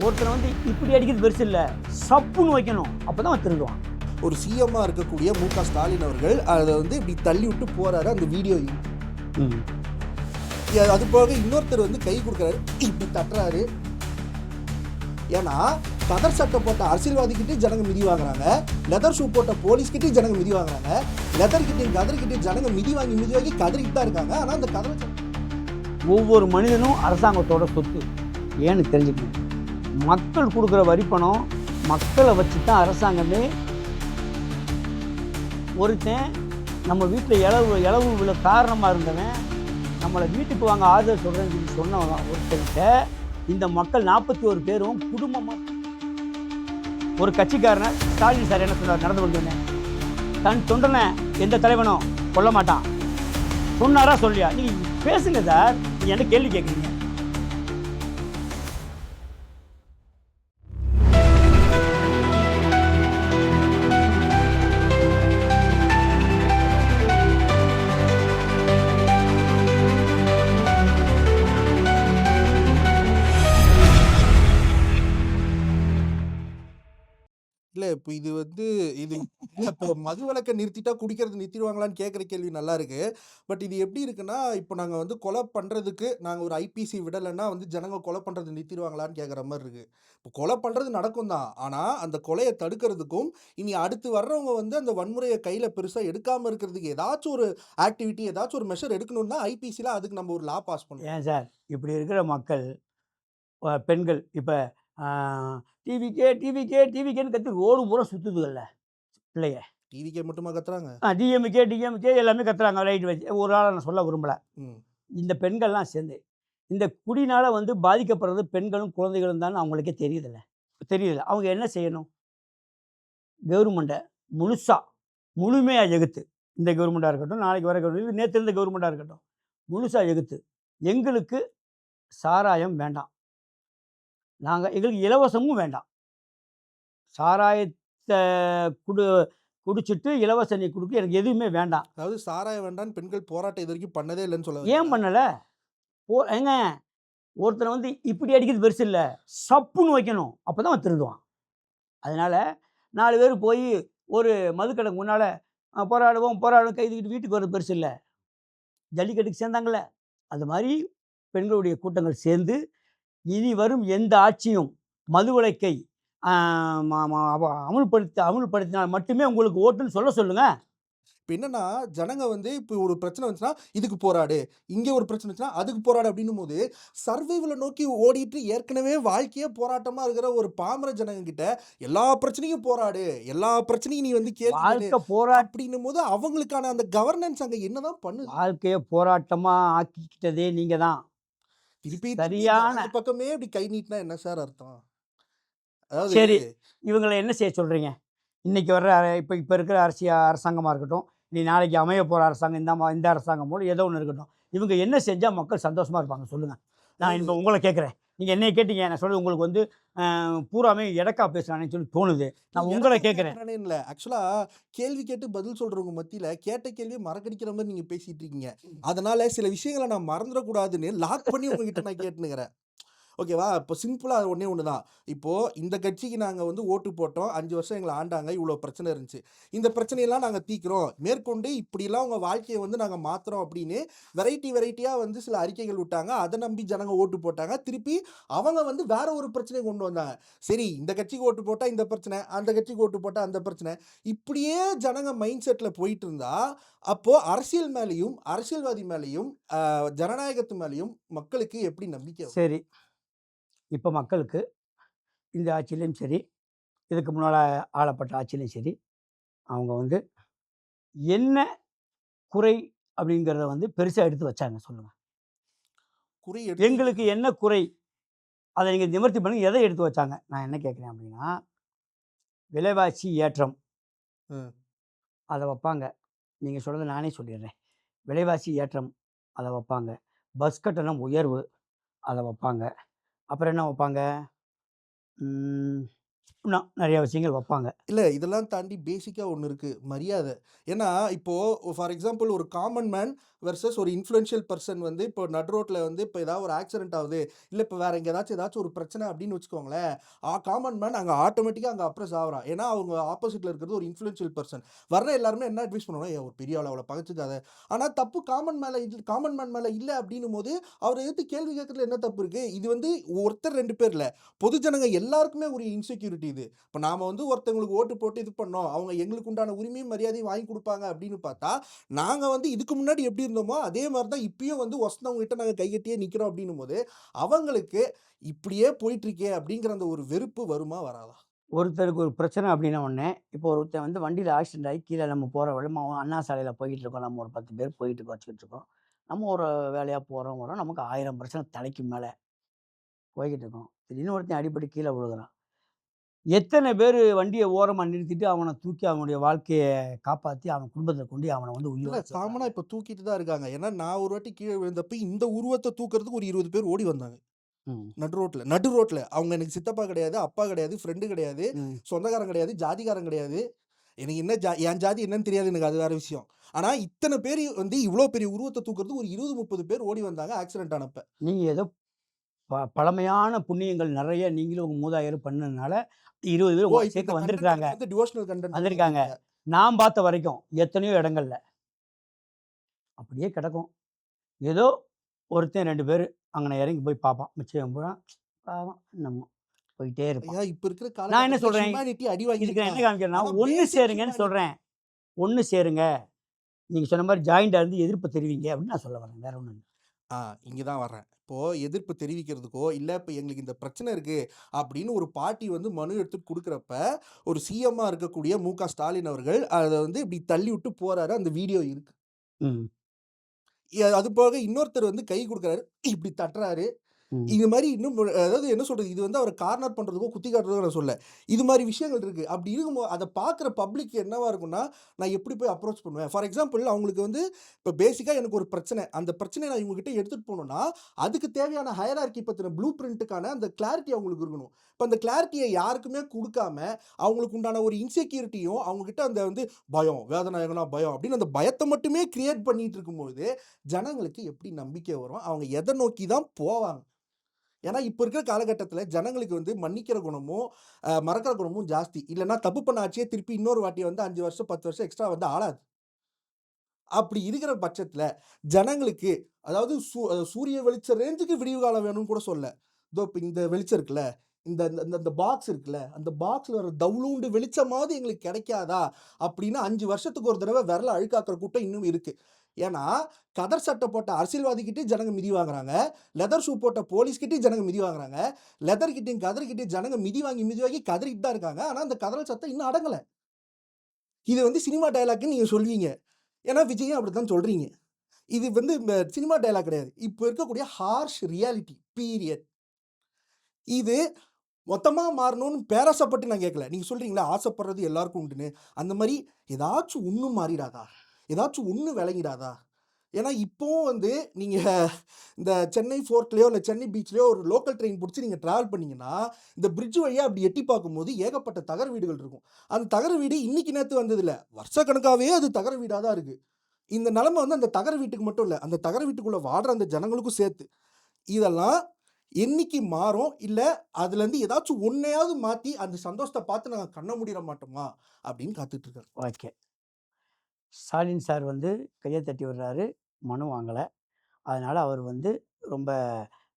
ஒருத்தனை வந்து இப்படி அடிக்கிறது பெருசு இல்லை, சப்புன்னு வைக்கணும், அப்போ தான் திருடுவான். ஒரு சிஎம்மாக இருக்கக்கூடிய மு.க. ஸ்டாலின் அவர்கள் அதை வந்து இப்படி தள்ளி விட்டு போகிறாரு. அந்த வீடியோ அது போக இன்னொருத்தர் வந்து கை கொடுக்குறாரு, இப்படி தட்டுறாரு. ஏன்னா கதர் சட்டை போட்ட அரசியல்வாதிக்கிட்டே ஜனங்க மிதி வாங்குறாங்க, லெதர் ஷூ போட்ட போலீஸ்கிட்டே ஜனங்க மிதி வாங்குறாங்க, லெதர்கிட்டையும் கதர்கிட்டையும் ஜனங்க மிதி வாங்கி கதறிக்கிட்டு தான் இருக்காங்க. ஆனால் அந்த கதர் ஒவ்வொரு மனிதனும் அரசாங்கத்தோட சொத்து. ஏன்னு தெரிஞ்சுக்கணும், மக்கள் கொடுக்குற வரிப்பணம் மக்களை வச்சு தான் அரசாங்கமே. ஒருத்தன் நம்ம வீட்டில் இளவு விழ காரணமாக இருந்தவன் நம்மளை வீட்டுக்கு வாங்க ஆதரவு சொல்கிறேன்னு சொல்லி சொன்னவன் ஒருத்தர்கிட்ட இந்த மக்கள் 41 பேரும் குடும்பமாக. ஒரு கட்சிக்காரனை ஸ்டாலின் சார் என்ன சொன்னார், நடந்து கொண்டு தன் தொண்டனை எந்த தலைவனும் கொல்ல மாட்டான் சொன்னாரா சொல்லியா? நீங்கள் பேசுங்க சார், நீங்கள் என்ன கேள்வி கேட்குறீங்க? இல்லை இப்போ இது வந்து இது இப்போ மது விலக்கை நிறுத்திட்டா குடிக்கிறது நிறுத்திடுவாங்களான்னு கேட்குற கேள்வி நல்லா இருக்கு. பட் இது எப்படி இருக்குன்னா, இப்போ நாங்கள் வந்து கொலை பண்ணுறதுக்கு நாங்கள் ஒரு ஐபிசி விடலைன்னா வந்து ஜனங்க கொலை பண்ணுறது நிறுத்திடுவாங்களான்னு கேட்குற மாதிரி இருக்கு. இப்போ கொலை பண்ணுறது நடக்கும் தான், ஆனால் அந்த கொலையை தடுக்கிறதுக்கும் இனி அடுத்து வர்றவங்க வந்து அந்த வன்முறையை கையில் பெருசாக எடுக்காமல் இருக்கிறதுக்கு ஏதாச்சும் ஒரு ஆக்டிவிட்டி, ஏதாச்சும் ஒரு மெஷர் எடுக்கணும்னா ஐபிசியில் அதுக்கு நம்ம ஒரு லா பாஸ் பண்ணுவோம். ஏன் சார் இப்படி இருக்கிற மக்கள், பெண்கள் இப்போ டிவிக்கேன்னு கற்று ரோடு பூரா சுற்றுதுல்ல பிள்ளைய. டிவிக்கே மட்டுமா கத்துறாங்க? டிஎம்கே எல்லாமே கத்துறாங்க. ரைட் வச்சு ஒரு ஆளை நான் சொல்ல விரும்பலை. இந்த பெண்கள்லாம் சேர்ந்து இந்த குடினால் வந்து பாதிக்கப்படுறது பெண்களும் குழந்தைகளும் தான் அவங்களுக்கே தெரியல. அவங்க என்ன செய்யணும்? கவர்மெண்ட்டை முழுமையாக எகுத்து, இந்த கவர்மெண்ட்டாக இருக்கட்டும், நாளைக்கு வர கவர்மெண்ட், நேற்று இருந்த கவர்மெண்ட்டாக இருக்கட்டும், முழுசாக எகுத்து எங்களுக்கு சாராயம் வேண்டாம், எங்களுக்கு இலவசமும் வேண்டாம். சாராயத்தை குடிச்சிட்டு இலவச நீ கொடுக்க எனக்கு எதுவுமே வேண்டாம். அதாவது சாராயம் வேண்டான்னு பெண்கள் போராட்டம் இது வரைக்கும் பண்ணதே இல்லைன்னு சொல்ல. ஏன் பண்ணலை? ஏங்க, ஒருத்தனை வந்து இப்படி அடிக்கிறது பெருசு இல்லை, சப்புன்னு வைக்கணும், அப்போ தான் அவன் திருடுவான். அதனால் 4 பேர் போய் ஒரு மதுக்கடைக்கு முன்னால் போராடுவோம் கைதுக்கிட்டு வீட்டுக்கு வர்றது பெருசு இல்லை. ஜல்லிக்கட்டுக்கு சேர்ந்தாங்கள, அது மாதிரி பெண்களுடைய கூட்டங்கள் சேர்ந்து இனி வரும் எந்த ஆட்சியும் மதுவிலக்கை அமுல்படுத்தினால் மட்டுமே உங்களுக்கு ஓட்டுன்னு சொல்லுங்க. இப்போ என்னன்னா, ஜனங்க வந்து இப்போ ஒரு பிரச்சனை வந்துச்சுன்னா இதுக்கு போராடு, இங்கே ஒரு பிரச்சனை வந்துச்சுன்னா அதுக்கு போராடு அப்படின்னும் போது சர்வைவலை நோக்கி ஓடிட்டு ஏற்கனவே வாழ்க்கையே போராட்டமாக இருக்கிற ஒரு பாமர ஜனங்க கிட்ட எல்லா பிரச்சனையும் போராடு, எல்லா பிரச்சனையும் நீ வந்து வாழ்க்கை அப்படின்னும் போது அவங்களுக்கான அந்த கவர்னன்ஸ் அங்கே என்னதான் பண்ணு. வாழ்க்கையை போராட்டமாக ஆக்கிக்கிட்டதே நீங்கள் தான். திருப்பி சரியான பக்கமே இப்படி கை நீட்டினா என்ன சார் அர்த்தம்? சரி, இவங்களை என்ன செய்ய சொல்கிறீங்க? இன்றைக்கி வர்ற இப்போ இருக்கிற அரசாங்கமாக இருக்கட்டும், நீ நாளைக்கு அமைய போகிற அரசாங்கம், இந்த அரசாங்கம் போல் ஏதோ ஒன்று இருக்கட்டும், இவங்க என்ன செஞ்சால் மக்கள் சந்தோஷமாக இருப்பாங்க சொல்லுங்கள். நான் இப்போ உங்களை கேட்குறேன், நீங்கள் என்னைய கேட்டீங்க, நான் சொல்கிறது உங்களுக்கு வந்து பூராமே எடக்கா பேசுகிறானேன்னு சொல்லி தோணுது. நான் உங்களை கேட்குறேன். இல்லை, ஆக்சுவலாக கேள்வி கேட்டு பதில் சொல்கிறவங்க மத்தியில் கேட்ட கேள்வியை மறக்கடிக்கிற மாதிரி நீங்கள் பேசிகிட்டு இருக்கீங்க. அதனால் சில விஷயங்களை நான் மறந்துடக்கூடாதுன்னு லாக் பண்ணி உங்ககிட்ட நான் கேட்டுனுக்கிறேன். ஓகேவா? இப்போ சிம்பிளாக ஒன்று தான். இப்போது இந்த கட்சிக்கு நாங்கள் வந்து ஓட்டு போட்டோம், 5 வருஷம் எங்களை ஆண்டாங்க, இவ்வளோ பிரச்சனை இருந்துச்சு, இந்த பிரச்சனையெல்லாம் நாங்கள் தீர்க்குறோம், மேற்கொண்டு இப்படிலாம் உங்கள் வாழ்க்கையை வந்து நாங்கள் மாற்றுறோம் அப்படின்னு வெரைட்டியாக வந்து சில அறிக்கைகள் விட்டாங்க. அதை நம்பி ஜனங்க ஓட்டு போட்டாங்க. திருப்பி அவங்க வந்து வேற ஒரு பிரச்சனையை கொண்டு வந்தாங்க. சரி, இந்த கட்சிக்கு ஓட்டு போட்டால் இந்த பிரச்சனை, அந்த கட்சிக்கு ஓட்டு போட்டால் அந்த பிரச்சனை, இப்படியே ஜனங்க மைண்ட் செட்டில் போயிட்டு இருந்தா அப்போது அரசியல் மேலேயும் அரசியல்வாதி மேலேயும் ஜனநாயகத்து மேலேயும் மக்களுக்கு எப்படி நம்பிக்கை? சரி, இப்போ மக்களுக்கு இந்த ஆட்சியிலையும் சரி, இதுக்கு முன்னால் ஆளப்பட்ட ஆட்சியிலையும் சரி, அவங்க வந்து என்ன குறை அப்படிங்கிறத வந்து பெருசாக எடுத்து வச்சாங்க சொல்லுங்கள். குறை எங்களுக்கு என்ன குறை, அதை நீங்கள் நிவர்த்தி பண்ணி எதை எடுத்து வச்சாங்க? நான் என்ன கேட்குறேன் அப்படின்னா, விலைவாசி ஏற்றம் அதை வைப்பாங்க. நீங்கள் சொல்கிறது நானே சொல்லிடுறேன். விலைவாசி ஏற்றம் அதை வைப்பாங்க, பஸ் கட்டணம் உயர்வு அதை வைப்பாங்க, அப்புறம் என்ன வைப்பாங்க, இன்னும் நிறைய விஷயங்கள் வைப்பாங்க. இல்ல இதெல்லாம் தாண்டி பேசிக்கா ஒண்ணு இருக்கு. மரியாதை. ஏன்னா, இப்போ ஃபார் எக்ஸாம்பிள் ஒரு காமன் மேன் வெர்சஸ் ஒரு இன்ஃப்ளூயன்ஷியல் பெர்சன் வந்து இப்போ நடு ரோட்ல வந்து இப்போ ஏதாவது ஒரு ஆக்சிடென்ட் ஆகுது. இல்ல இப்போ வேற எங்க ஏதாச்சும் ஒரு பிரச்சனை அப்படின்னு வச்சுக்கோங்களேன். காமன் மேன் அங்க ஆட்டோமேட்டிக்கா அங்க அப்ரஸ் ஆகுறான். ஏன்னா, அவங்க ஆப்போசிட்ல இருக்கிறது ஒரு இன்ஃப்ளூயன்ஷியல் பெர்சன். வர்ற எல்லாருமே என்ன அட்வைஸ் பண்ணுவாங்கன்னா, "ஏய் ஒரு பெரிய ஆள் அவள பகச்சுக்காத." ஆனா தப்பு காமன் மேன் மேல இல்ல அப்படின்னும்போது, அவர எதிர்த்து கேள்வி கேட்கறதுல என்ன தப்பு இருக்கு? இது வந்து ஒருத்தர் 2 பேர் இல்ல. பொதுஜனங்க எல்லாருக்குமே ஒரு இன்செக்யூரிட்டி இது. இப்ப நாம வந்து ஒருத்தவங்களுக்கு ஓட்டு போட்டு இது பண்ணோம். அவங்க எங்களுக்கு உண்டான உரிமையும், மரியாதையும் வாங்கி குடுப்பாங்க அப்படின்னு பார்த்தா, நாங்க வந்து இதுக்கு முன்னாடி எப்படி இருந்தோமோ, அதே மாரி தான் இப்பயும் வந்து ஒசந்தவங்க கிட்ட நாங்க கைகட்டியே நிக்கிறோம் அப்படின்னும்போது, அவங்களுக்கு இப்படியே போயிட்டு இருக்கே அப்படிங்கிற அந்த ஒரு வெறுப்பு வருமா? வராதா? ஒருத்தருக்கு ஒரு பிரச்சனை அப்படின்ன உடனே, இப்போ ஒருத்தன் வந்து வண்டியில ஆக்சிடென்ட் ஆகி கீழ நம்ம போற வழி அண்ணா சாலையில போய்க்கிட்டு இருக்கோம். நம்ம ஒரு 10 பேர் போயிட்டு இருக்கோம், வச்சுக்கிட்டு இருக்கோம். நம்ம ஒரு வேலையா போறோம், வரோம். நமக்கு 1000 பிரச்சனை தலைக்கு மேல போய்க்கிட்டு இருக்கோம். திடீர்னு ஒருத்தன் அடிபட்டு கீழ விழுகுறான். எத்தன பேரு வண்டிய ஓரமா நிறுத்திட்டு அவன தூக்கி அவனுடைய வாழ்க்கைய காப்பாத்தி, அவன் குடும்பத்த கொண்டு அவன வந்து இல்ல உயிரோட காமனா சேர்க்குறாங்க. இப்ப தூக்கிட்டு தான் இருக்காங்க. ஏன்னா நான் ஒரு வாட்டி கீழ விழுந்தப்ப இந்த உருவத்த தூக்குறதுக்கு ஒரு 20 பேர் ஓடி வந்தாங்க. ம். நடு ரோட்ல. அவங்க எனக்கு சித்தப்பா கிடையாது, அப்பா கிடையாது, ஃப்ரெண்ட் கிடையாது, ம். சொந்தக்காரன் கிடையாது, ஜாதிக்காரன் கிடையாது. எனக்கு என்ன என் ஜாதி என்னன்னு தெரியாது எனக்கு அது வேற விஷயம். ஆனா இத்தன பேரு வந்து இவ்ளோ பெரிய உருவத்த தூக்குறதுக்கு ஒரு 20, 30 பேர் ஓடி வந்தாங்க ஆக்சிடென்ட் ஆனப்ப. நீங்க ஏதோ பழமையான புண்ணியங்கள் நெறைய நீங்களும் உங்க மூதாதையரும் பண்ணதுனால 20 பேர் ஓ! உங்கள இப்ப இந்த சேர்க்க கன்டென்ட் வந்திருக்கிறாங்க. எனக்கு வந்து டிவோஷனல் கன்டென்ட் வந்திருக்காங்க. சொல்றீங்க. நான் பார்த்த வரைக்கும் எத்தனையோ இடங்கள்ல அப்படியே கிடக்கும். ஏதோ ஒருத்தன் 2 பேரு அங்கன இறங்கி போய் பார்ப்பான். மிச்சம் பூரா பாவம் என்னமோ போயிட்டே இருப்பான். ஐயா இப்ப இருக்கிற நான் என்ன காலகட்டத்துல சொல்றேன், ஹியூமனிட்டி அடி இதுக்கு நான் என்ன வாங்கியிருக்கான். காமிக்கிறேன்னா, ஆனா ஒண்ணு பேசிக் சேருங்கன்னு ஹியூமனிட்டி சொல்றேன். ஒண்ணு சேருங்க. நீங்க சொன்ன மாரி ஜாயின்ட்டா இருந்து எதிர்ப்பு தெரிவிங்க அப்படின்னு நான் சொல்ல வரேன். வேற ஒண்ணும் இல்ல. ஆ இங்க தான் வர்றேன். இப்போ எதிர்ப்பு தெரிவிக்கிறதுக்கோ, இல்ல இப்ப எங்களுக்கு இந்த பிரச்சனை இருக்கு அப்படின்னு ஒரு பார்ட்டி வந்து மனு எடுத்துட்டு குடுக்குறப்ப, ஒரு சிஎம்மா இருக்கக்கூடிய மு.க. ஸ்டாலின் அவர்கள் அத வந்து இப்படி தள்ளி விட்டு போறாரு. அந்த வீடியோ இருக்கு. ம். அது போக இன்னொருத்தர் வந்து கை குடுக்குறாரு. இப்படி தட்டுறாரு. ம். இது மாரி இன்னும் அதாவது என்ன சொல்றது? இது வந்து அவர கார்னர் பண்றதுக்கோ, குத்தி காட்டுறதுக்கோ நான் சொல்லல. இது மாரி விஷயங்கள் இருக்கு. அப்படி இருக்கும்போது அத பார்க்குற பப்ளிக் என்னவா இருக்கும்னா, நான் எப்படி போய் அப்ரோச் பண்ணுவேன்? ஃபார் எக்ஸாம்பிள் அவங்களுக்கு வந்து இப்ப பேசிக்கா எனக்கு ஒரு பிரச்சனை. அந்த பிரச்சனைய நான் இவங்ககிட்ட எடுத்துட்டு போணும்னா, அதுக்கு தேவையான ஹையரார்கி பத்தின ப்ளூ பிரிண்ட்டுக்கான அந்த கிளாரிட்டி அவங்களுக்கு இருக்கணும். இப்ப அந்த கிளாரிட்டிய யாருக்குமே குடுக்காம, அவங்களுக்கு உண்டான ஒரு இன்செக்யூரிட்டியும், அவங்க கிட்ட அந்த வந்து பயம், வேதநாயகனா பயம் அப்படின்னு அந்த பயத்த மட்டுமே கிரியேட் பண்ணிட்டு இருக்கும்பொழுது, ஜனங்களுக்கு எப்படி நம்பிக்கை வரும்? அவங்க எத நோக்கி தான் போவாங்க? ஏன்னா, இப்ப இருக்கிற காலகட்டத்தில ஜனங்களுக்கு வந்து மன்னிக்கிற குணமும், மறக்கிற குணமும் ஜாஸ்தி. இல்லன்னா தப்பு பண்ண ஆட்சியே திருப்பி இன்னொரு வாட்டி வந்து 5 வருஷம், 10 வருஷம் எக்ஸ்ட்ரா வந்து ஆளாது. அப்படி இருக்கிற பட்சத்தில, ஜனங்களுக்கு அதாவது சூரிய வெளிச்ச ரேஞ்சுக்கு விடிவு காலம் வேணும்னு கூட சொல்லல. இதோ இப்ப இந்த வெளிச்சம் இருக்குல்ல, இந்த இந்த இந்த இந்த பாக்ஸ் இருக்குல்ல, அந்த பாக்ஸ்ல வர தவ்ளூண்டு வெளிச்சமாவது எங்களுக்கு கிடைக்காதா? அப்படின்னு 5 வருஷத்துக்கு ஒரு தடவ விரல அழுக்காக்குற கூட்டம் இன்னும் இருக்கு. ஏன்னா, கதர் சட்டை போட்ட அரசியல்வாதிகிட்டயும் ஜனங்க மிதி வாங்குறாங்க. லெதர் ஷூ போட்ட போலீஸ்கிட்டயும் ஜனங்க மிதி வாங்குறாங்க. லெதர் கிட்டயும், கதர் கிட்டயும் ஜனங்க மிதி வாங்கி கதறிட்டு தான் இருக்காங்க. ஆனா, அந்த கதறல் சத்தம் இன்னும் அடங்கல. இது வந்து சினிமா டயலாக்ன்னு நீங்க சொல்வீங்க. ஏன்னா, விஜயும் அப்படித்தான் சொல்றீங்க. இது வந்து சினிமா டயலாக் கிடையாது. இப்ப இருக்கக்கூடிய ஹார்ஷ் ரியாலிட்டி பீரியட். இது மொத்தமா மாறணும்னு பேராசைப்பட்டு நான் கேட்கல. நீங்க சொல்றீங்கல்ல, ஆசைப்படுறது எல்லாருக்கும் உண்டுன்னு. அந்த மாரி ஏதாச்சும் ஒண்ணு மாறிடாதா? ஏதாச்சும் ஒண்ணு விளங்கிடாதா? ஏன்னா, இப்பவும் வந்து நீங்க இந்த சென்னை ஃபோர்ட்லயோ, இல்ல சென்னை பீச்லயோ ஒரு லோக்கல் ட்ரெயின் புடிச்சு நீங்க டிராவல் பண்ணீங்கன்னா, இந்த பிரிட்ஜ் வழியா அப்படி எட்டி பார்க்கும்போது ஏகப்பட்ட தகர வீடுகள் இருக்கும். அந்த தகர வீடு இன்னைக்கு நேத்து வந்ததில்ல. வருஷக்கணக்காவே அது தகர வீடா தான் இருக்கு. இந்த நிலைமை வந்து அந்த தகர வீட்டுக்கு மட்டும் இல்ல. அந்த தகர வீட்டுக்குள்ள வாடுற அந்த ஜனங்களுக்கும் சேர்த்து. இதெல்லாம் என்னைக்கு மாறும்? இல்ல அதுலருந்து ஏதாச்சும் ஒண்ணையாவது மாத்தி அந்த சந்தோஷத்த பார்த்து நாங்க கண்ண மூடிற மாட்டோமா? அப்படின்னு காத்துட்டு இருக்கேன். ஓகே. ஸ்டாலின் சார் வந்து கைய தட்டி விடுறாரு. மனு வாங்கல. அதனால அவர் வந்து ரொம்ப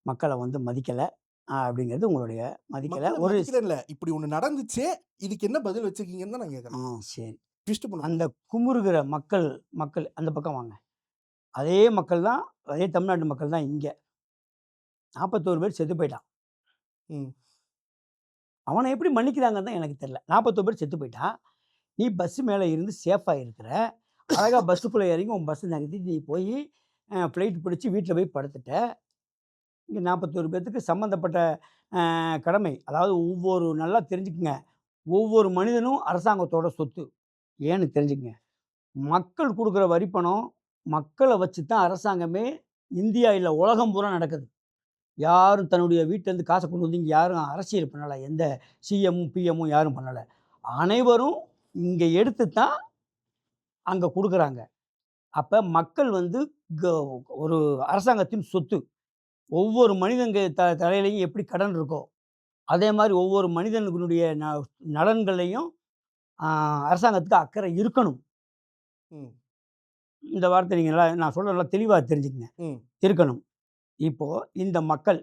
மக்கள வந்து மதிக்கல. அப்படிங்கிறது உங்களுடைய மதிக்கல. மக்கள ஒரு மதிக்கிறேன்ல. இப்படி ஒண்ணு நடந்துச்சே, இதுக்கு என்ன பதில் வச்சிருக்கீங்கன்னு தான் நான் ஆ கேட்கிறேன். சரி. ட்விஸ்ட் பண்ணுங்க. அந்த குமுறுகிற மக்கள் மக்கள் அந்த பக்கம் வாங்க. அதே மக்கள் தான், அதே தமிழ்நாட்டு மக்கள் தான் இங்க. 41 பேர் செத்து போயிட்டான். ம். அவன எப்படி மன்னிக்கிறாங்கன்னு தான் எனக்கு தெரியல. 41 பேர் செத்து போயிட்டான். நீ பஸ் மேல இருந்து சேஃபா இருக்கிற. அழகா பஸ்ஸுக்குள்ள இறங்கி உன் பஸ்ஸ நகர்த்திட்டு நீ போயி ஃப்ளைட் பிடிச்சு வீட்ல போய் படுத்துட்ட. இங்க 41 பேத்துக்கு சம்மந்தப்பட்ட கடமை. அதாவது நல்லா தெரிஞ்சுக்கங்க. ஒவ்வொரு மனிதனும் அரசாங்கத்தோட சொத்து. ஏன்னு தெரிஞ்சுக்கங்க. மக்கள் குடுக்குற வரி பணம், மக்கள வச்சு தான் அரசாங்கமே இந்தியா இல்ல உலகம் பூரா நடக்குது. யாரும் தன்னுடைய வீட்டிலேருந்து காசை கொண்டு வந்து இங்கே யாரும் அரசியல் பண்ணலை. எந்த சிஎம்மும் பிஎம்மும் யாரும் பண்ணலை. அனைவரும் இங்கே எடுத்து தான் அங்கே கொடுக்குறாங்க. அப்போ மக்கள் வந்து ஒரு அரசாங்கத்தின் சொத்து. ஒவ்வொரு மனிதங்க தலையிலையும் எப்படி கடன் இருக்கோ அதே மாதிரி ஒவ்வொரு மனிதனுடைய நலன்களையும் அரசாங்கத்துக்கு அக்கறை இருக்கணும். இந்த வார்த்தை நீங்கள் நல்லா நான் சொல்ல நல்லா தெளிவாக தெரிஞ்சுக்கங்க. இருக்கணும். இப்போது இந்த மக்கள்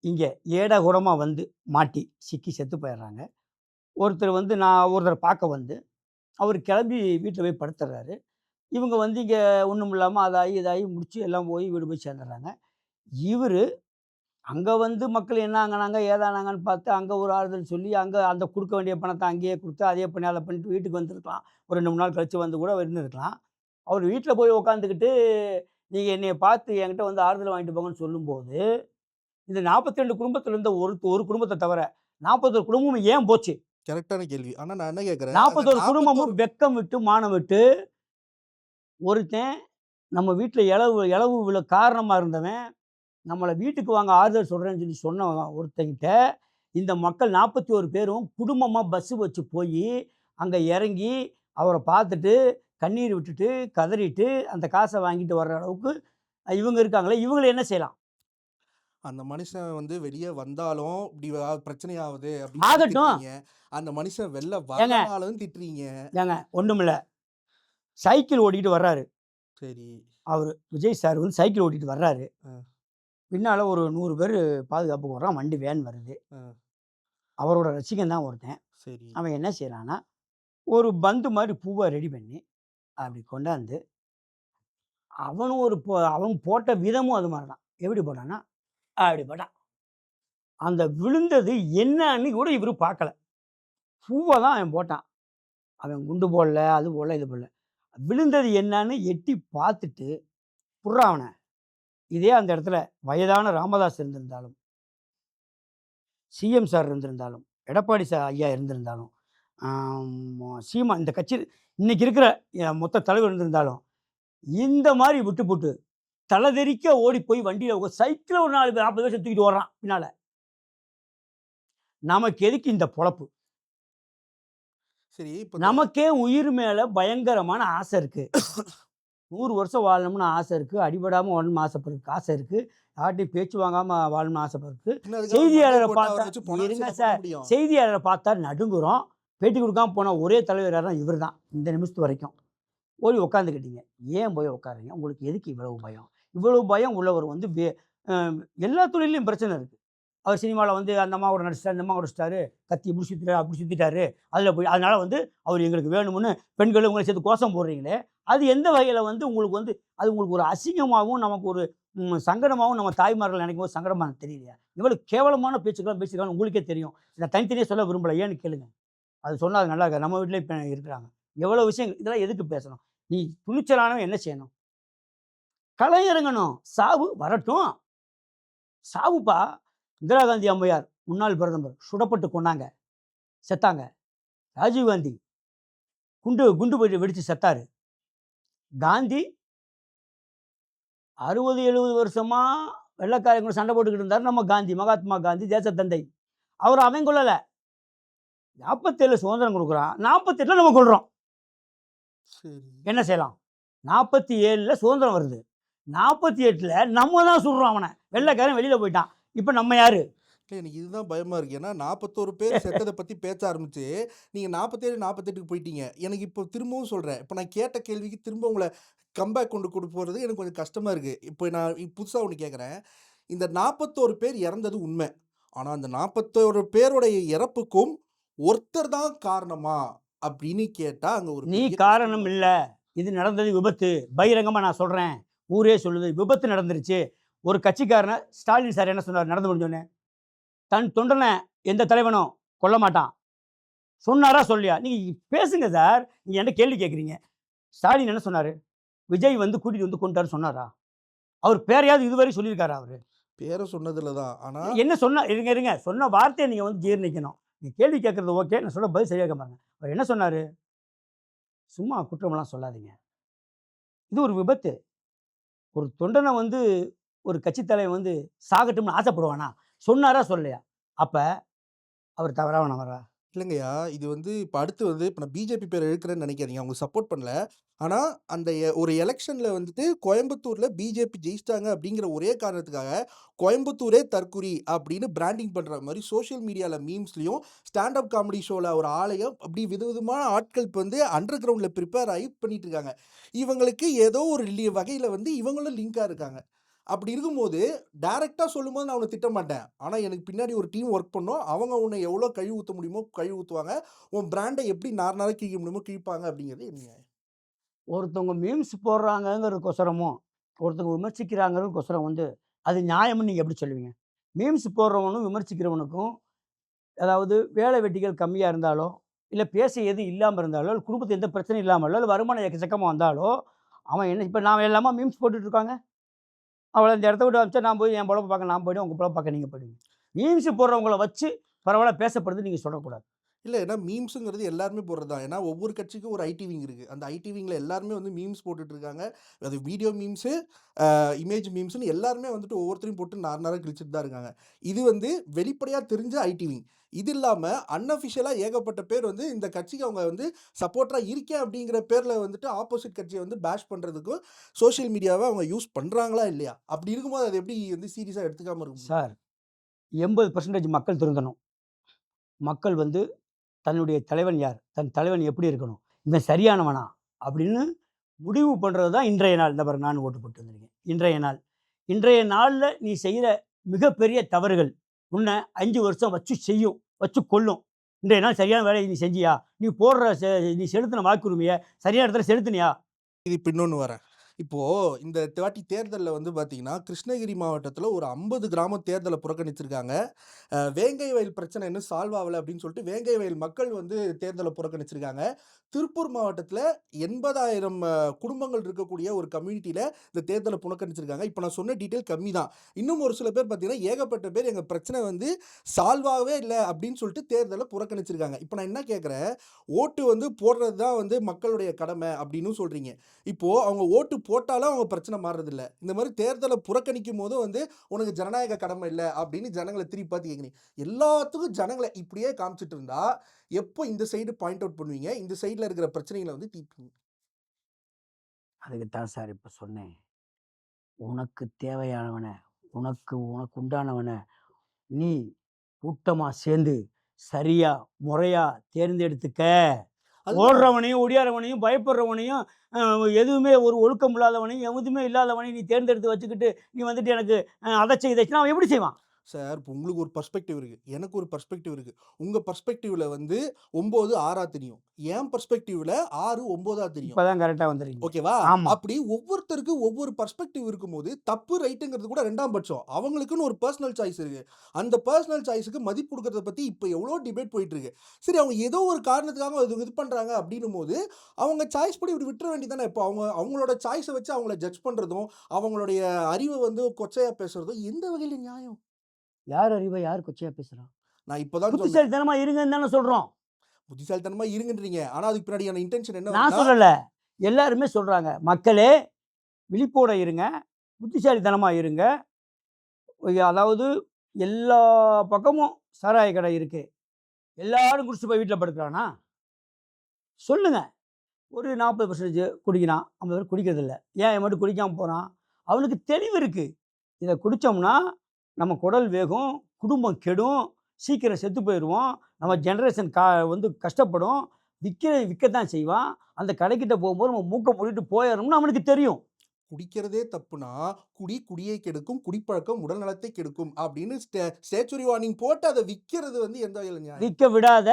இங்கே ஏடகுடமாக வந்து மாட்டி சிக்கி செத்து போயிடுறாங்க. ஒருத்தர் வந்து ஒருத்தரை பார்க்க வந்து அவர் கிளம்பி வீட்டில் போய் படுத்துடுறாரு. இவங்க வந்து இங்கே ஒன்றும் இல்லாமல் அதாகி இதாகி முடித்து எல்லாம் போய் வீடு போய் சேர்ந்துடுறாங்க. இவர் அங்கே வந்து மக்கள் என்ன ஆங்கினாங்க ஏதானாங்கன்னு பார்த்து அங்கே ஒரு ஆறுதல் சொல்லி அங்கே அந்த கொடுக்க வேண்டிய பணத்தை அங்கேயே கொடுத்து அதே பண்ணி அதை பண்ணிட்டு வீட்டுக்கு வந்துருக்கலாம். ஒரு 2 3 நாள் கழித்து வந்து கூட இருந்திருக்கலாம். அவர் வீட்டில் போய் உட்காந்துக்கிட்டு நீங்கள் என்னையை பார்த்து என்கிட்ட வந்து ஆறுதல் வாங்கிட்டு போங்கன்னு சொல்லும்போது இந்த 42 குடும்பத்தில் இருந்த ஒரு குடும்பத்தை தவிர 41 குடும்பமும் ஏன் போச்சு? கரெக்டான கேள்வி. ஆனால் நான் என்ன கேட்குறேன், 41 குடும்பமும் வெக்கம் விட்டு மானம் விட்டு ஒருத்தன் நம்ம வீட்டில் இளவு விழ காரணமாக இருந்தவன் நம்மளை வீட்டுக்கு வாங்க ஆறுதல் சொல்கிறேன்னு சொல்லி சொன்ன ஒருத்தங்கிட்ட இந்த மக்கள் 41 பேரும் குடும்பமாக பஸ்ஸு வச்சு போய் அங்கே இறங்கி அவரை பார்த்துட்டு கண்ணீர் விட்டுட்டு கதறிட்டு அந்த காசை வாங்கிட்டு வர்ற அளவுக்கு இவங்க இருக்காங்களே, இவங்களை என்ன செய்யலாம்? அந்த மனுஷன் வந்து வெளியே வந்தாலும் இப்படி பிரச்சனையாகுது ஆகட்டும். அப்படின்னு அந்த மனுஷன் வெளில வரனாலும் திட்டுறீங்க. ஏங்க ஒன்றுமில்ல, சைக்கிள் ஓட்டிகிட்டு வர்றாரு. சரி, அவர் விஜய் சார் வந்து சைக்கிள் ஓட்டிகிட்டு வர்றாரு. பின்னால் ஒரு 100 பேர் பாதுகாப்புக்கு வர்றான். வண்டி வேன் வருது. அவரோட ரசிகன் தான் ஒருத்தன். சரி, அவன் என்ன செய்கிறான்னா ஒரு பந்து மாதிரி பூவை ரெடி பண்ணி அப்படி கொண்டாந்து அவனும் அவன் போட்ட விதமும் அது மாதிரி தான். எப்படி போட்டான்னா அப்படி போட்டான். அந்த விழுந்தது என்னன்னு கூட இவர் பார்க்கல. பூவை தான் அவன் போட்டான். அவன் குண்டு போடல, அது போடல, இது போடல. விழுந்தது என்னன்னு எட்டி பார்த்துட்டு புர்றா அவனை. இதே அந்த இடத்துல வயதான ராமதாஸ் இருந்திருந்தாலும், சிஎம் சார் இருந்திருந்தாலும், எடப்பாடி சார் ஐயா இருந்திருந்தாலும், சீமா இந்த கட்சி இன்னைக்கு இருக்கிற மொத்த தலைவர் இருந்திருந்தாலும் இந்த மாதிரி விட்டு போட்டு தலைதெறிக்க ஓடி போய் வண்டியில் சைக்கிளில் ஒரு 40 வருஷம் தூக்கிட்டு ஓடுறான் பின்னால். நமக்கு எதுக்கு இந்த பொழப்பு? சரி, நமக்கே உயிர் மேலே பயங்கரமான ஆசை இருக்குது. 100 வருஷம் வாழணும்னு ஆசை இருக்குது. அடிபடாமல் வாழணும்னு ஆசைப்படுறதுக்கு ஆசை இருக்குது. யார்ட்டையும் பேச்சு வாங்காமல் வாழணும்னு ஆசைப்படுறதுக்கு. செய்தியாளரை பார்த்தா இருங்க சார், செய்தியாளரை பார்த்தா நடுங்குறோம். பேட்டி கொடுக்காம போனால் ஒரே தலைவர் யாரும் இவர் தான் இந்த நிமிஷத்து வரைக்கும். போய் உட்காந்துக்கிட்டீங்க. ஏன் போய் உட்காருங்க? உங்களுக்கு எதுக்கு இவ்வளவு பயம்? இவ்வளவு பயம் உள்ளவர் வந்து எல்லா தொழிலையும் பிரச்சனை இருக்குது. அவர் சினிமாவில் வந்து அந்த அம்மா கூட நடிச்சிட்டாரு, இந்த அம்மா கூட நடிச்சிட்டாரு, கத்தி இப்படி சுற்றிட்டாரு, அப்படி சுற்றிட்டாரு, அதில் போய் அதனால் வந்து அவர் எங்களுக்கு வேணும்னு பெண்கள் உங்களை சேர்த்து கோஷம் போடுறீங்களே, அது எந்த வகையில் வந்து உங்களுக்கு வந்து அது உங்களுக்கு ஒரு அசிங்கமாகவும் நமக்கு ஒரு சங்கடமாகவும் நம்ம தாய்மார்கள் நினைக்கும் போது சங்கடமாக தெரியலையா? இவ்வளோ கேவலமான பேச்சுக்கெல்லாம் பேசியிருக்காங்க உங்களுக்கே தெரியும். நான் தனித்தனியாக சொல்ல விரும்பலை, ஏன்னு கேளுங்க. அது சொன்னால் அது நல்லா இருக்காது. நம்ம வீட்டிலே இப்போ இருக்கிறாங்க எவ்வளோ விஷயங்கள். இதெல்லாம் எதுக்கு பேசணும்? நீ துணிச்சலானவன் என்ன செய்யணும்? களை இறங்கணும். சாவு வரட்டும். சாவுப்பா. இந்திரா காந்தி அம்மையார் முன்னாள் பிரதமர் சுடப்பட்டு கொண்டாங்க, செத்தாங்க. ராஜீவ்காந்தி குண்டு போய் வெடித்து செத்தாரு. காந்தி 60-70 வருஷமா வெள்ளைக்காரங்க சண்டை போட்டுக்கிட்டு இருந்தார். நம்ம காந்தி, மகாத்மா காந்தி, தேசத்தந்தை. அவன் கொள்ளலை. 47 சுதந்திரம் கொடுக்குறான், 48 நம்ம கொள்கிறோம். என்ன செய்யலாம்? 47 சுதந்திரம் வருது, 48 நம்ம தான் சுடுறோம் அவனை. வெள்ளைக்காரன் வெளியில் போயிட்டான். இப்போ நம்ம யாரு? எனக்கு இதுதான் பயமா இருக்கு. ஏன்னா 41 பேர் செத்ததை பத்தி பேச ஆரம்பிச்சு நீங்க 47 48க்கு போயிட்டீங்க. எனக்கு இப்போ திரும்பவும் சொல்றேன், இப்போ நான் கேட்ட கேள்விக்கு திரும்ப உங்களை கம்பேக் கொண்டு போறது எனக்கு கொஞ்சம் கஷ்டமா இருக்கு. இப்போ நான் புதுசா ஒன்று கேட்குறேன். இந்த 41 பேர் இறந்தது உண்மை. ஆனா அந்த 41 பேருடைய இறப்புக்கும் ஒருத்தர் தான் காரணமா அப்படின்னு கேட்டா அங்க ஒரு நீ காரணம் இல்லை. இது நடந்தது விபத்து. பகிரங்கமா நான் சொல்றேன், ஊரே சொல்லுது விபத்து நடந்துருச்சு. ஒரு கட்சிக்காரனை ஸ்டாலின் சார் என்ன சொன்னார் நடந்து முடிஞ்சோடனே? தன் தொண்டனை எந்த தலைவனும் கொல்ல மாட்டான் சொன்னாரா சொல்லியா? நீங்கள் பேசுங்க சார். நீங்கள் என்ன கேள்வி கேட்குறீங்க? ஸ்டாலின் என்ன சொன்னார்? விஜய் வந்து கூட்டிகிட்டு வந்து கொண்டாரு சொன்னாரா? அவர் பேரையாவது இதுவரை சொல்லியிருக்காரா? அவர் பேரை சொன்னதில்ல தான். ஆனால் என்ன இருங்க சொன்ன வார்த்தையை நீங்கள் வந்து ஜீர்ணிக்கணும். நீங்கள் கேள்வி கேட்குறது ஓகே, நான் சொல்ல பதில் சரியாக பாருங்க. அவர் என்ன சொன்னார்? சும்மா குற்றமெல்லாம் சொல்லாதீங்க, இது ஒரு விபத்து. ஒரு தொண்டனை வந்து ஒரு கட்சித் தலைவன் வந்து சாகட்டும்னு ஆசைப்படுவானா? சொன்னாரா? சொல்லலையா? அப்ப அவர் தவறானவரா? இல்லைங்கய்யா. இது வந்து இப்ப அடுத்து வந்து இப்ப நான் பிஜேபி பேர இழுக்கிறேன்னு நெனைக்காதீங்க. அவங்க சப்போர்ட் பண்ணல. ஆனா, அந்த ஒரு எலக்ஷன்ல வந்துட்டு கோயம்புத்தூர்ல பிஜேபி ஜெயிச்சிட்டாங்க அப்படிங்கிற ஒரே காரணத்துக்காக, கோயம்புத்தூரே தற்குறி அப்படின்னு பிராண்டிங் பண்ற மாரி சோசியல் மீடியால மீம்ஸ்லயும், ஸ்டாண்ட் அப் காமெடி ஷோல ஒரு ஆளையும் அப்படி விதவிதமான ஆட்கள் இப்ப வந்து அண்டர் கிரவுண்ட்ல பிரிப்பேர் ஆயி பண்ணிட்டு இருக்காங்க. இவங்களுக்கு ஏதோ ஒரு வகையில வந்து இவங்களும் லிங்கா இருக்காங்க. அப்படி இருக்கும்போது, டைரக்ட்டா சொல்லும்போது நான் உன்ன திட்ட மாட்டேன். ஆனா, எனக்கு பின்னாடி ஒரு டீம் ஒர்க் பண்ணும். அவங்க உன்ன எவ்வளோ கழுவி ஊத்த முடியுமோ கழுவி ஊத்துவாங்க. உன் பிராண்ட எப்படி நார் நாரா கிழிக்க முடியுமோ கிழிப்பாங்க அப்படிங்கிறது என் நியாயம். ஒருத்தவங்க மீம்ஸ் போடுறாங்கங்கிறதுக்கோசரமும், ஒருத்தவங்க விமர்சிக்கிறாங்கறதுக்கோசரம் வந்து, அது நியாயம்னு நீங்க எப்படி சொல்லுவீங்க? மீம்ஸ் போடுறவனும், விமர்சிக்கிறவனுக்கும், அதாவது வேலை வெட்டிகள் கம்மியா இருந்தாலோ, இல்ல பேச எதுவும் இல்லாம இருந்தாலோ, இல்ல குடும்பத்தில எந்த பிரச்சனையும் இல்லாமலோ, இல்ல வருமானம் எக்கச்சக்கமா வந்தாலோ, அவன் என்ன இப்ப நாம எல்லாமா மீம்ஸ் போட்டுட்டு இருக்காங்க. அவ்வளோ இந்த இடத்த விட்டு அனுப்பிச்சா நான் போய் என் பொழப்ப பார்க்க நான் போயிடுவேன். உங்க பொழப்ப பார்க்க நீங்க போயிடுவீங்க. மீம்ஸ் போடுறவங்கள வச்சு பரவலா பேசப்படுதுன்னு நீங்க சொல்லக்கூடாது. இல்ல ஏன்னா மீம்ஸ்ங்கிறது எல்லாருமே போடுறது தான். ஏன்னா ஒவ்வொரு கட்சிக்கும் ஒரு ஐடி விங் இருக்கு. அந்த ஐடி விங்ல எல்லாருமே வந்து மீம்ஸ் போட்டுட்டு இருக்காங்க. அது வீடியோ மீம்ஸு, இமேஜ் மீம்ஸ்ன்னு எல்லாருமே வந்துட்டு ஒவ்வொருத்தரையும் போட்டு நார் நாரா கிழிச்சிட்டு தான் இருக்காங்க. இது வந்து வெளிப்படையா தெரிஞ்ச ஐடி விங். இது இல்லாம அன்அஃபிஷியலா ஏகப்பட்ட பேர் வந்து இந்த கட்சிக்கு அவங்க வந்து சப்போர்ட்டரா இருக்கேன் அப்படிங்கிற பேர்ல வந்துட்டு ஆப்போசிட் கட்சிய வந்து பேஷ் பண்றதுக்கும் சோசியல் மீடியாவ அவங்க யூஸ் பண்றாங்களா இல்லையா? அப்படி இருக்கும்போது அது எப்படி வந்து சீரியஸா எடுத்துக்காம இருக்க முடியும்? சார் 80% மக்கள் திருந்தணும். மக்கள் வந்து தன்னுடைய தலைவன் யார்? தன் தலைவன் எப்படி இருக்கணும்? இவன் சரியானவனா? அப்படின்னு முடிவு பண்றது தான் இன்றைய நாள். இந்த பாருங்க நானும் ஓட்டு போட்டு வந்திருக்கேன். இன்றைய நாள். இன்றைய நாள்ல நீ செய்ற மிகப்பெரிய தவறுகள், உன்ன 5 வருஷம் வச்சு செய்யும். வச்சு கொல்லும். இன்றைய நாள் சரியான வேலைய நீ செஞ்சியா? நீ போடுற நீ செலுத்தின வாக்குரிமைய சரியான இடத்துல செலுத்தினியா? இது இப்ப இன்னொன்னு வரேன். இப்போ இந்த வாட்டி தேர்தல்ல வந்து பார்த்தீங்கன்னா, கிருஷ்ணகிரி மாவட்டத்தில ஒரு 50 கிராம தேர்தல புறக்கணிச்சிருக்காங்க. வேங்கை வயல் பிரச்சனை இன்னும் சால்வ் ஆவல அப்படின்னு சொல்லிட்டு வேங்கை வயல் மக்கள் வந்து தேர்தல புறக்கணிச்சிருக்காங்க. திருப்பூர் மாவட்டத்தில 80,000 குடும்பங்கள் இருக்கக்கூடிய ஒரு கம்யூனிட்டில இந்த தேர்தல புறக்கணிச்சிருக்காங்க. இப்ப நான் சொன்ன டீட்டெயில் கம்மி தான். இன்னும் ஒரு சில பேர் பார்த்தீங்கன்னா, ஏகப்பட்ட பேர் எங்க பிரச்சனை வந்து சால்வ் ஆகவே இல்ல அப்படின்னு சொல்லிட்டு தேர்தல புறக்கணிச்சிருக்காங்க. இப்ப நான் என்ன கேட்கிறேன், ஓட்டு வந்து போடுறது தான் வந்து மக்களுடைய கடமை அப்படின்னும் சொல்றீங்க. இப்போ அவங்க ஓட்டு போட்டாலும் அவங்க பிரச்சனை மாறுறதில்ல. இந்த மாரி தேர்தல புறக்கணிக்கும்போதும் வந்து, "உனக்கு ஜனநாயக கடமை இல்ல" அப்படின்னு ஜனங்கள திருப்பி பார்த்து கேட்கிறீங்க. எல்லாத்துக்கும் ஜனங்கள இப்படியே காமிச்சிட்டு இருந்தா, எப்போ இந்த சைடு பாயிண்ட் அவுட் பண்ணுவீங்க? இந்த சைடுல இருக்கிற பிரச்சனைகள வந்து தீர்ப்பீங்க? அதுக்கு தான் சார் இப்ப சொன்னேன். உனக்கு தேவையானவன, உனக்கு உனக்கு உண்டானவன நீ கூட்டமா சேர்ந்து சரியா, முறையா தேர்ந்தெடுத்துக்க. அதுதான். ஓடுறவனையும், ஒடியாரவனையும், பயப்படுறவனையும், அ எதுவுமே ஒரு ஒழுக்கம் இல்லாதவனையும், எதுவுமே இல்லாதவனையும் நீ தேர்ந்தெடுத்து வச்சுக்கிட்டு, நீ வந்துட்டு எனக்கு அத செய், இத செய்னா அவன் எப்படி செய்வான்? சார், இப்ப உங்களுக்கு ஒரு பெர்ஸ்பெக்டிவ் இருக்கு. எனக்கு ஒரு பெர்ஸ்பெக்டிவ் இருக்கு. உங்க பெர்ஸ்பெக்டிவ்ல வந்து 9 6ஆ தெரியும். என் பெர்ஸ்பெக்டிவ்ல 6 9ஆ தெரியும். இப்ப தான் கரெக்ட்டா வந்துருக்கீங்க. ஓகேவா? ஆமா. அப்படி ஒவ்வொருத்தருக்கும் ஒவ்வொரு பெர்ஸ்பெக்டிவ் இருக்கும்போது, தப்பு, ரைட்டுங்கிறது கூட 2ஆம் பட்சம். அவங்களுக்குன்னு ஒரு பெர்சனல் சாய்ஸ் இருக்கு. அந்த பெர்சனல் சாய்ஸ்க்கு மதிப்பு குடுக்கறத பத்தி இப்ப எவ்வளோ டிபேட் போயிட்டு இருக்கு. சரி அவங்க ஏதோ ஒரு காரணத்துக்காக அது இது பண்றாங்க அப்படின்னும்போது, அவங்க சாய்ஸ் படி இப்படி விட்டுற வேண்டியது தானே. இப்போ அவங்களோட சாய்ஸ வச்சு அவங்கள ஜட்ஜ் பண்றதும், அவங்களுடைய அறிவ வந்து கொச்சையா பேசுறதும் எந்த வகையில நியாயம்? யார் அறிவ யார் கொச்சையா பேசுறா? நான் இப்ப தான் சொன்னேன். புத்திசாலித்தனமா இருங்கன்னு தானே சொல்றோம். புத்திசாலித்தனமா இருங்கன்றீங்க. ஆனா அதுக்கு பின்னாடியான இன்டென்ஷன் என்ன நான் வருதுன்னா, சொல்லல. எல்லாருமே சொல்றாங்க. மக்களே விழிப்போட இருங்க. புத்திசாலித்தனமா இருங்க. அதாவது எல்லா பக்கமும் சாராய கடை இருக்கு. எல்லாரும் குடிச்சிட்டு போய் வீட்ல படுக்குறானா? சொல்லுங்க. ஒரு 40% குடிக்கிறான். 50 பேர் குடிக்கிறதில்ல. ஏன் இவன் மட்டும் குடிக்காம போறான்? அவனுக்கு தெளிவு இருக்கு. இத குடிச்சோம்னா, நம்ம குடல் வேகும், குடும்பம் கெடும், சீக்கிரம் செத்து போயிருவோம். நம்ம ஜெனரேஷன் வந்து கஷ்டப்படும். விக்கத்தான் செய்வான். அந்த கடைக்கிட்ட போகும்போது நம்ம மூக்க மூடிட்டு போயிறணும்னு அவனுக்கு தெரியும். குடிக்கிறதே தப்புனா, குடியை கெடுக்கும், குடிப்பழக்கம் உடல் நலத்தை கெடுக்கும் அப்படின்னு ஸ்டேச்சுரி வார்னிங் போட்டு அத விக்கிறது வந்து எந்த வகையில நியாயம்? விக்க விடாத,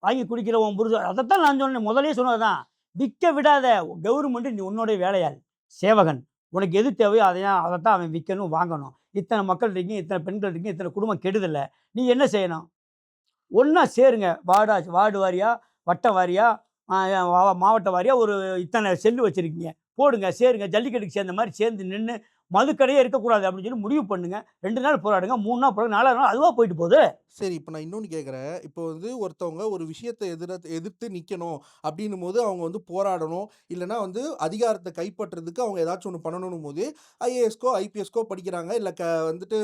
வாங்கி குடிக்கிற உன் புருஷன் அதத்தான் நான் சொன்னேன். முதல்லயே சொன்னது தான். விக்க விடாத. கவர்மெண்ட் நீ உன்னுடைய வேலையாள். சேவகன். உனக்கு எது தேவையோ அதத்தான் அவன் விக்கணும், வாங்கணும். இத்தனை மக்கள் இருக்கீங்க, இத்தனை பெண்கள் இருக்கீங்க, இத்தனை குடும்பம் கெடுதில்ல. நீ என்ன செய்யணும்? ஒண்ணா சேருங்க. வார்டு வாரியா, வட்ட வாரியா, அ மாவட்ட வாரியா ஒரு இத்தனை செல்லு வச்சிருக்கீங்க. போடுங்க, சேருங்க. ஜல்லிக்கட்டுக்கு சேர்ந்த மாரி சேர்ந்து நின்னு, மதுக்கடையே இருக்கக்கூடாது அப்படின்னு சொல்லி முடிவு பண்ணுங்க. 2 நாள் போராடுங்க, 3 நாள் போராடுங்க, 4வது நாள் அதுவா போயிட்டு போகுது. சரி, இப்ப நான் இன்னொன்னு கேட்கிறேன். இப்போ வந்து ஒருத்தவங்க ஒரு விஷயத்த எதிர்த்து நிக்கணும் அப்டின்னும்போது, அவங்க வந்து போராடணும். இல்லன்னா வந்து அதிகாரத்த கைப்பற்றதுக்கு அவங்க ஏதாச்சும் ஒண்ணு பண்ணணும்னும்போது, ஐஏஎஸ்க்கோ, ஐபிஎஸ்க்கோ படிக்கிறாங்க. இல்ல வந்துட்டு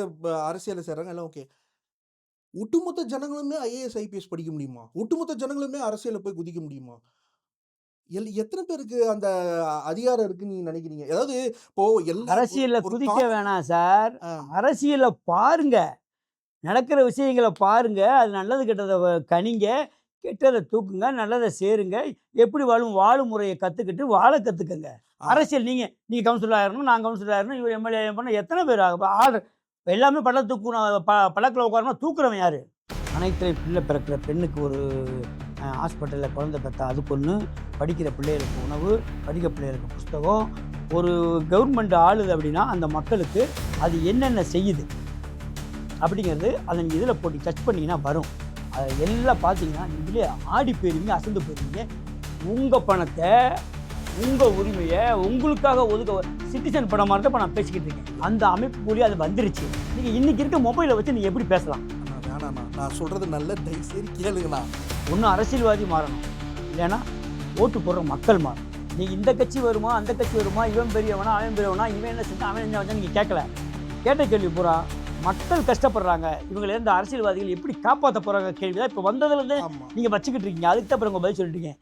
அரசியல்ல சேர்றாங்க. எல்லாம் ஓகே. ஒட்டுமொத்த ஜனங்களுமே ஐஏஎஸ், ஐபிஎஸ் படிக்க முடியுமா? ஒட்டுமொத்த ஜனங்களுமே அரசியல்ல போய் குதிக்க முடியுமா? எத்தன பேருக்கு அந்த அதிகாரம் இருக்குன்னு நீங்க நினைக்கிறீங்க? அதாவது இப்போ எல்லா ஒரு அரசியல்ல ஒரு குதிக்க காமன் வேணாம் சார். ஆ அரசியல பாருங்க. நடக்கிற விஷயங்கள பாருங்க. அது நல்லது கெட்டத கணிங்க. கெட்டத தூக்குங்க. நல்லத சேருங்க. எப்படி வாழும் முறைய கத்துக்கிட்டு வாழ கத்துக்கங்க. ஆ அரசியல் நீங்க நீங்க கவுன்சிலர் ஆயிரணும், நான் கவுன்சிலர் ஆயிரணும், இவர் எம்எல்ஏ பண்ண எத்தன பேர் ஆள் எல்லாமே பல்ல தூக்கணும் பல்லக்குல உட்காரணும் தூக்குறவன் யாரு? அனைத்து பிள்ளை பிறக்கிற பெண்ணுக்கு ஒரு ஹாஸ்பிட்டலில் குழந்தை பெற்றா அதுக்கு ஒன்று, படிக்கிற பிள்ளைகளுக்கு உணவு, படிக்கிற பிள்ளைகளுக்கு புஸ்தகம். ஒரு கவர்மெண்ட் ஆளுது அப்படின்னா அந்த மக்களுக்கு அது என்னென்ன செய்யுது அப்படிங்கிறது அதை நீங்கள் இதில் போட்டு டச் பண்ணிங்கன்னா வரும். அதை எல்லாம் பார்த்தீங்கன்னா நீங்களே ஆடி போயிருவீங்க, அசந்து போயிருவீங்க. உங்கள் பணத்தை, உங்கள் உரிமையை உங்களுக்காக ஒதுக்க சிட்டிசன் படம் மாதிரி தான் இப்போ நான் பேசிக்கிட்டு இருக்கேன். அந்த அமைப்பு மூலியம் அது வந்துருச்சு. நீங்கள் இன்றைக்கி இருக்க மொபைலை வச்சு நீங்கள் எப்படி பேசலாம்? வேணாண்ணா. நான் சொல்றது நல்ல தயவுசெய்து கேளுங்கண்ணா. ஒன்றும் அரசியல்வாதி மாறணும், இல்லைன்னா ஓட்டு போடுற மக்கள் மாறணும். நீங்கள் இந்த கட்சி வருமா, அந்த கட்சி வருமா, இவன் பெரியவனா, அவன் பெரியவனா, இவன் என்ன செஞ்சா, அவன் என்ன வச்சா நீங்கள் கேட்கல. கேட்ட கேள்வி பூரா மக்கள் கஷ்டப்படுறாங்க, இவங்களை இருந்த அரசியல்வாதிகள் எப்படி காப்பாற்ற போகிறாங்க கேள்வி தான் இப்போ வந்ததுலேருந்து ஆமா. நீங்கள் வச்சுக்கிட்டு இருக்கீங்க. அதுக்கு தான் அப்புறம் உங்கள் பதில் சொல்லிட்டீங்க.